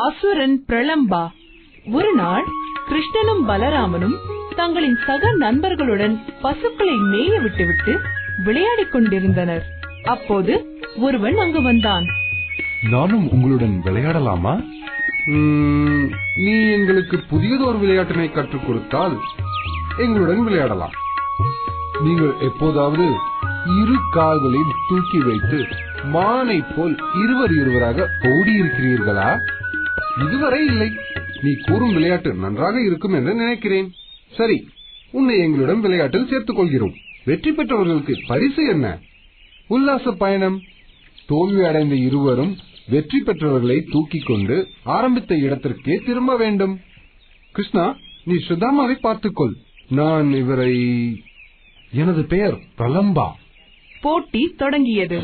அசுரன் பிரளம்பா. ஒரு நாள் கிருஷ்ணனும் பலராமனும் தங்களின் சக நண்பர்களுடன் பசுக்களை மேய விட்டுவிட்டு விளையாடிக் கொண்டிருந்தனர். அப்போது ஒருவன் அங்கு வந்தான். நானும் உங்களுடன் விளையாடலாமா? நீ எங்களுக்கு புதியதொரு விளையாட்டினை கற்றுக் கொடுத்தால் எங்களுடன் விளையாடலாம். நீங்கள் எப்போதாவது இரு கால்களையும் தூக்கி வைத்து மானை போல் இருவராக ஓடியிருக்கிறீர்களா? இதுவரை இல்லை. நீ கூறும் விளையாட்டு நன்றாக இருக்கும் என்று நினைக்கிறேன். சரி, உன்னை எங்களுடன் விளையாட்டில் சேர்த்துக் கொள்கிறோம். வெற்றி பெற்றவர்களுக்கு பரிசு என்ன? உல்லாச பயணம். தோல்வி அடைந்த இருவரும் வெற்றி பெற்றவர்களை தூக்கிக் கொண்டு ஆரம்பித்த இடத்திற்கே திரும்ப வேண்டும். கிருஷ்ணா, நீ சுதாமாவை பார்த்துக்கொள். நான் இவரை... எனது பெயர் பிரலம்பா. போட்டி தொடங்கியது.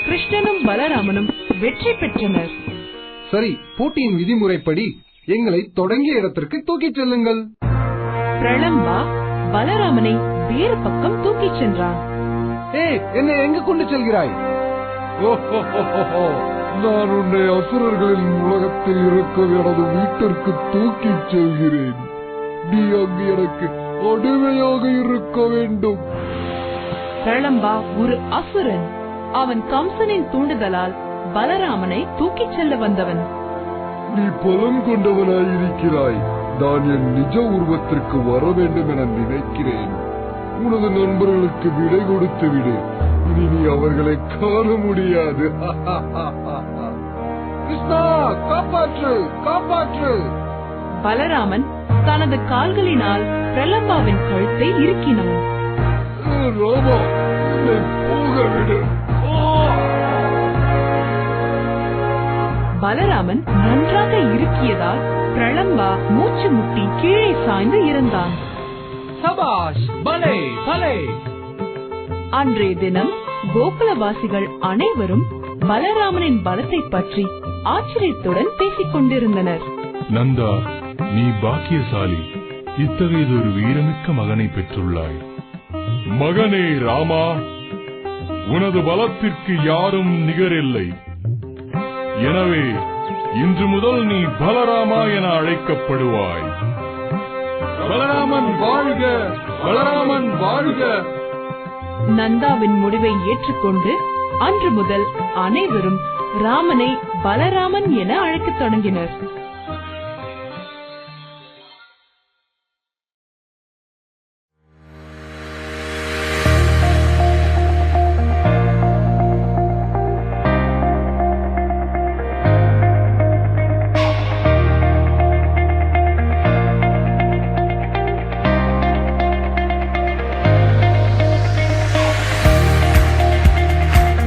கிருஷ்ணனும் பலராமனும் வெற்றி பெற்றனர். சரி, போட்டியின் விதிமுறைப்படி எங்களை தொடங்கிய இடத்திற்கு தூக்கிச் செல்லுங்கள். பிரளம்பா பலராமனை வேறு பக்கம் தூக்கிச் சென்றான். என்னை எங்கு கொண்டு செல்கிறாய்? நான் உன்னை அசுரர்களின் உலகத்தில் இருக்கும் எனது வீட்டிற்கு தூக்கிச் செல்கிறேன். நீ அங்கு எனக்கு அடிமையாக இருக்க வேண்டும். பிரளம்பா ஒரு அசுரன். அவன் கம்சனின் தூண்டுதலால் பலராமனை தூக்கிச் செல்ல வந்தவன். நீ பலம் கொண்டவனாயிருக்கிறாய். நான் என் நிஜ உருவத்திற்கு வர வேண்டும் என நினைக்கிறேன். உனது நண்பர்களுக்கு விடை கொடுத்து விடு. இனி நீ அவர்களை காண முடியாது. கிருஷ்ணா, காப்பாற்று, காப்பாற்று! பலராமன் தனது கால்களினால் பிரளம்பாவின் கழுத்தை இறுக்கினான். ராமா, என்னை போக விடு. பலராமன் நன்றாக இறுக்கியதால் பிரளம்பா மூச்சு முட்டி கீழே சாய்ந்து இறந்தான். சபாஷ், பலே பலே! அன்றைய தினம் கோகுலவாசிகள் அனைவரும் பலராமனின் பலத்தை பற்றி ஆச்சரியத்துடன் பேசிக் கொண்டிருந்தனர். நந்தா, நீ பாக்கியசாலி. இத்தகையதொரு வீரமிக்க மகனை பெற்றுள்ளாய். மகனே ராமா, உனது பலத்திற்கு யாரும் நிகரில்லை. எனவே இன்று முதல் நீ பலராமா என அழைக்கப்படுவாய். பலராமன் வாழ்க, பலராமன் வாழ்க! நந்தாவின் முடிவை ஏற்றுக்கொண்டு அன்று முதல் அனைவரும் ராமனை பலராமன் என அழைக்கத் தொடங்கினர்.